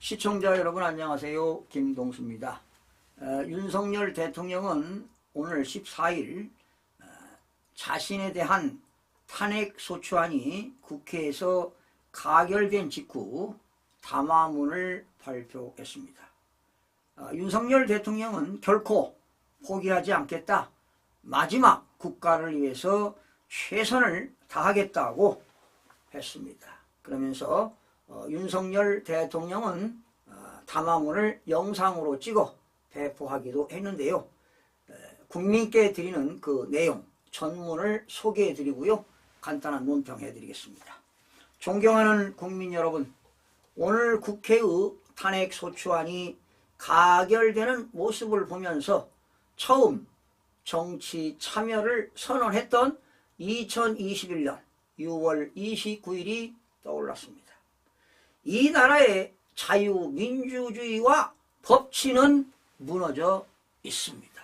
시청자 여러분 안녕하세요. 김동수입니다. 윤석열 대통령은 오늘 14일 자신에 대한 탄핵소추안이 국회에서 가결된 직후 담화문을 발표했습니다. 윤석열 대통령은 결코 포기하지 않겠다. 마지막 국가를 위해서 최선을 다하겠다고 했습니다. 그러면서 윤석열 대통령은 담화문을 영상으로 찍어 배포하기도 했는데요. 국민께 드리는 그 내용, 전문을 소개해 드리고요. 간단한 논평해 드리겠습니다. 존경하는 국민 여러분, 오늘 국회의 탄핵소추안이 가결되는 모습을 보면서 처음 정치 참여를 선언했던 2021년 6월 29일이 떠올랐습니다. 이 나라의 자유민주주의와 법치는 무너져 있습니다.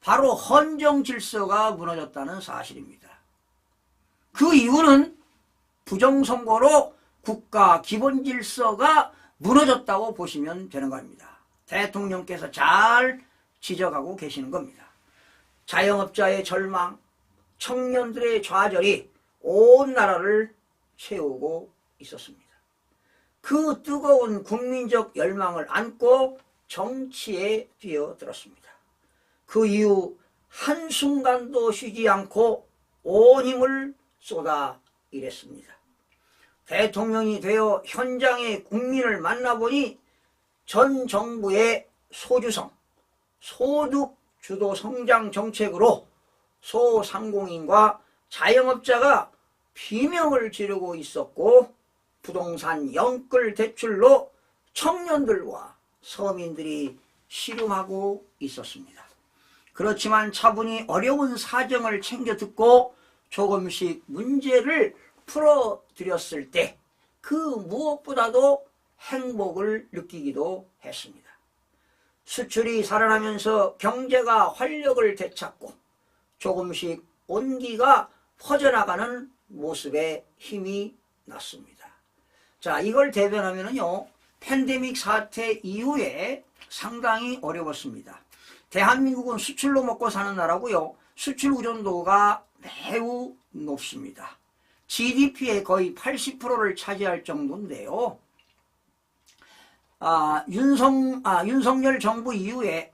바로 헌정질서가 무너졌다는 사실입니다. 그 이유는 부정선거로 국가 기본질서가 무너졌다고 보시면 되는 겁니다. 대통령께서 잘 지적하고 계시는 겁니다. 자영업자의 절망, 청년들의 좌절이 온 나라를 채우고 있었습니다. 그 뜨거운 국민적 열망을 안고 정치에 뛰어들었습니다. 그 이후 한순간도 쉬지 않고 온 힘을 쏟아 일했습니다. 대통령이 되어 현장의 국민을 만나보니 전 정부의 소주성, 소득 주도 성장 정책으로 소상공인과 자영업자가 비명을 지르고 있었고, 부동산 영끌 대출로 청년들과 서민들이 씨름하고 있었습니다. 그렇지만 차분히 어려운 사정을 챙겨 듣고 조금씩 문제를 풀어드렸을 때 그 무엇보다도 행복을 느끼기도 했습니다. 수출이 살아나면서 경제가 활력을 되찾고 조금씩 온기가 퍼져나가는 모습에 힘이 났습니다. 자, 이걸 대변하면은요, 팬데믹 사태 이후에 상당히 어려웠습니다. 대한민국은 수출로 먹고 사는 나라고요. 수출 의존도가 매우 높습니다. GDP의 거의 80%를 차지할 정도인데요. 윤석열 정부 이후에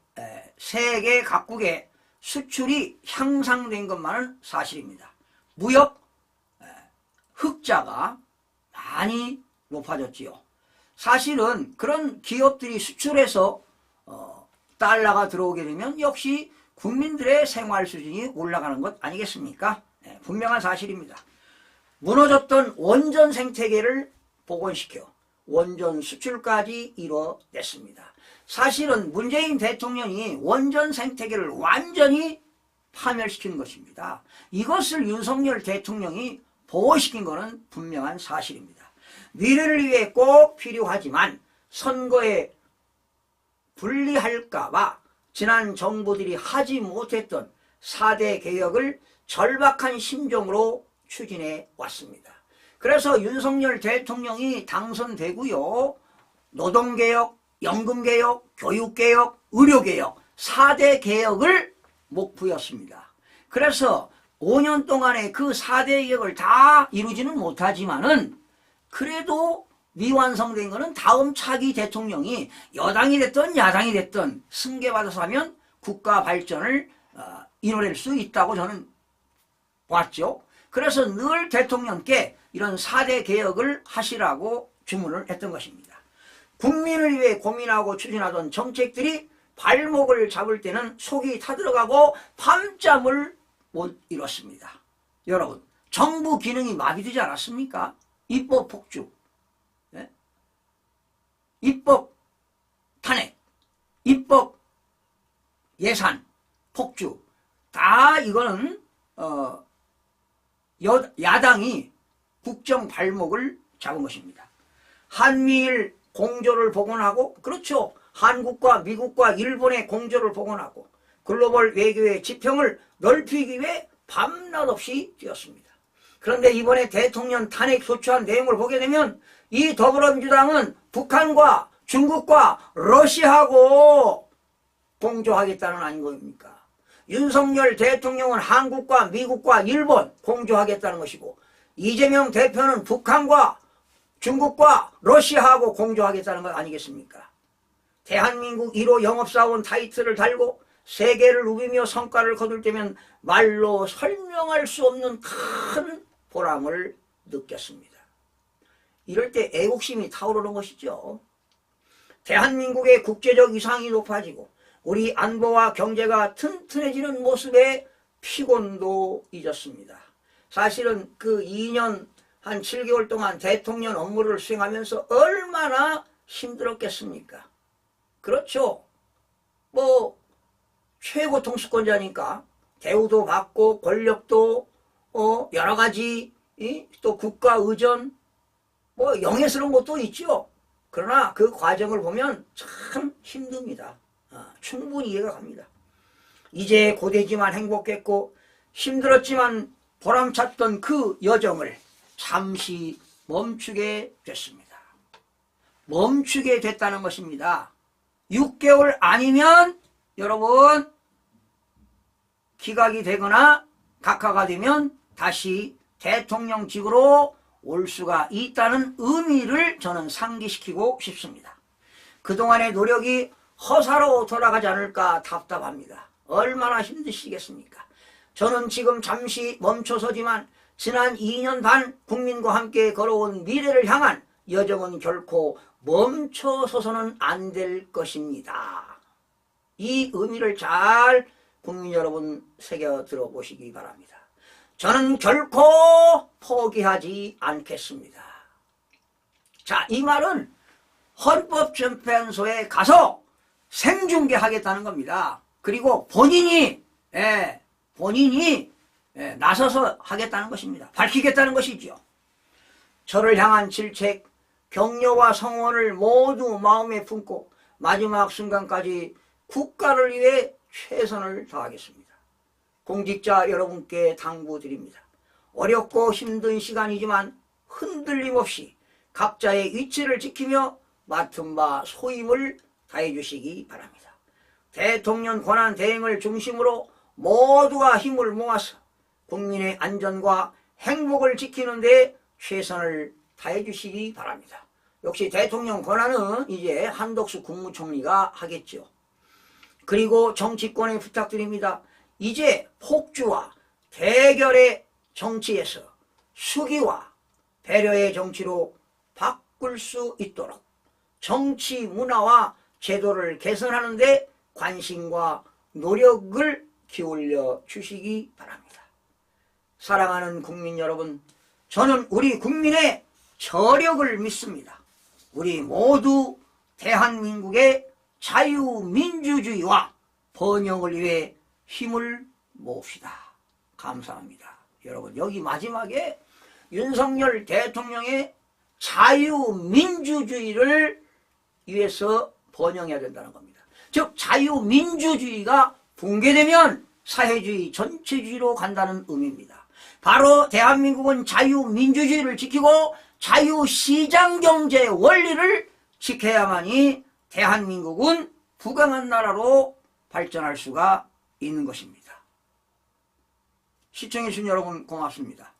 세계 각국의 수출이 향상된 것만은 사실입니다. 무역 흑자가 많이 높아졌지요. 사실은 그런 기업들이 수출해서 달러가 들어오게 되면 역시 국민들의 생활 수준이 올라가는 것 아니겠습니까? 분명한 사실입니다. 무너졌던 원전 생태계를 복원시켜 원전 수출까지 이뤄냈습니다. 사실은 문재인 대통령이 원전 생태계를 완전히 파멸시킨 것입니다. 이것을 윤석열 대통령이 보호시킨 것은 분명한 사실입니다. 미래를 위해 꼭 필요하지만 선거에 불리할까봐 지난 정부들이 하지 못했던 4대 개혁을 절박한 심정으로 추진해 왔습니다. 그래서 윤석열 대통령이 당선되고요, 노동개혁, 연금개혁, 교육개혁, 의료개혁 4대 개혁을 목표였습니다. 그래서 5년 동안에 그 4대 개혁을 다 이루지는 못하지만은 그래도 미완성된 것은 다음 차기 대통령이 여당이 됐든 야당이 됐든 승계받아서 하면 국가 발전을 이뤄낼 수 있다고 저는 봤죠. 그래서 늘 대통령께 이런 4대 개혁을 하시라고 주문을 했던 것입니다. 국민을 위해 고민하고 추진하던 정책들이 발목을 잡을 때는 속이 타들어가고 밤잠을 못 이뤘습니다. 여러분, 정부 기능이 마비되지 않았습니까? 입법 폭주, 입법 탄핵, 입법 예산 폭주, 다 이거는 야당이 국정 발목을 잡은 것입니다. 한미일 공조를 복원하고, 그렇죠, 한국과 미국과 일본의 공조를 복원하고 글로벌 외교의 지평을 넓히기 위해 밤낮 없이 뛰었습니다. 그런데 이번에 대통령 탄핵 소추한 내용을 보게 되면 이 더불어민주당은 북한과 중국과 러시아하고 공조하겠다는 아닌 겁니까? 윤석열 대통령은 한국과 미국과 일본 공조하겠다는 것이고 이재명 대표는 북한과 중국과 러시아하고 공조하겠다는 것 아니겠습니까? 대한민국 1호 영업사원 타이틀을 달고 세계를 우기며 성과를 거둘 때면 말로 설명할 수 없는 큰 보람을 느꼈습니다. 이럴 때 애국심이 타오르는 것이죠. 대한민국의 국제적 위상이 높아지고 우리 안보와 경제가 튼튼해지는 모습에 피곤도 잊었습니다. 사실은 그 2년 한 7개월 동안 대통령 업무를 수행하면서 얼마나 힘들었겠습니까? 그렇죠. 뭐 최고 통수권자니까 대우도 받고 권력도 여러 가지 또 국가 의전 뭐 영예스러운 것도 있죠. 그러나 그 과정을 보면 참 힘듭니다. 충분히 이해가 갑니다. 이제 고되지만 행복했고 힘들었지만 보람찼던 그 여정을 잠시 멈추게 됐습니다. 멈추게 됐다는 것입니다. 6개월 아니면 여러분 기각이 되거나 각하가 되면 다시 대통령직으로 올 수가 있다는 의미를 저는 상기시키고 싶습니다. 그동안의 노력이 허사로 돌아가지 않을까 답답합니다. 얼마나 힘드시겠습니까? 저는 지금 잠시 멈춰서지만 지난 2년 반 국민과 함께 걸어온 미래를 향한 여정은 결코 멈춰서서는 안 될 것입니다. 이 의미를 잘 국민 여러분 새겨 들어보시기 바랍니다. 저는 결코 포기하지 않겠습니다. 자, 이 말은 헌법재판소에 가서 생중계하겠다는 겁니다. 그리고 본인이 나서서 하겠다는 것입니다. 밝히겠다는 것이죠. 저를 향한 질책, 격려와 성원을 모두 마음에 품고 마지막 순간까지 국가를 위해 최선을 다하겠습니다. 공직자 여러분께 당부드립니다. 어렵고 힘든 시간이지만 흔들림 없이 각자의 위치를 지키며 맡은 바 소임을 다해 주시기 바랍니다. 대통령 권한 대행을 중심으로 모두가 힘을 모아서 국민의 안전과 행복을 지키는 데 최선을 다해 주시기 바랍니다. 역시 대통령 권한은 이제 한덕수 국무총리가 하겠죠. 그리고 정치권에 부탁드립니다. 이제 폭주와 대결의 정치에서 수기와 배려의 정치로 바꿀 수 있도록 정치 문화와 제도를 개선하는 데 관심과 노력을 기울여 주시기 바랍니다. 사랑하는 국민 여러분, 저는 우리 국민의 저력을 믿습니다. 우리 모두 대한민국의 자유민주주의와 번영을 위해 힘을 모읍시다. 감사합니다. 여러분, 여기 마지막에 윤석열 대통령의 자유민주주의를 위해서 번영해야 된다는 겁니다. 즉 자유민주주의가 붕괴되면 사회주의 전체주의로 간다는 의미입니다. 바로 대한민국은 자유민주주의를 지키고 자유시장경제 원리를 지켜야만이 대한민국은 부강한 나라로 발전할 수가 있는 것입니다. 시청해주신 여러분 고맙습니다.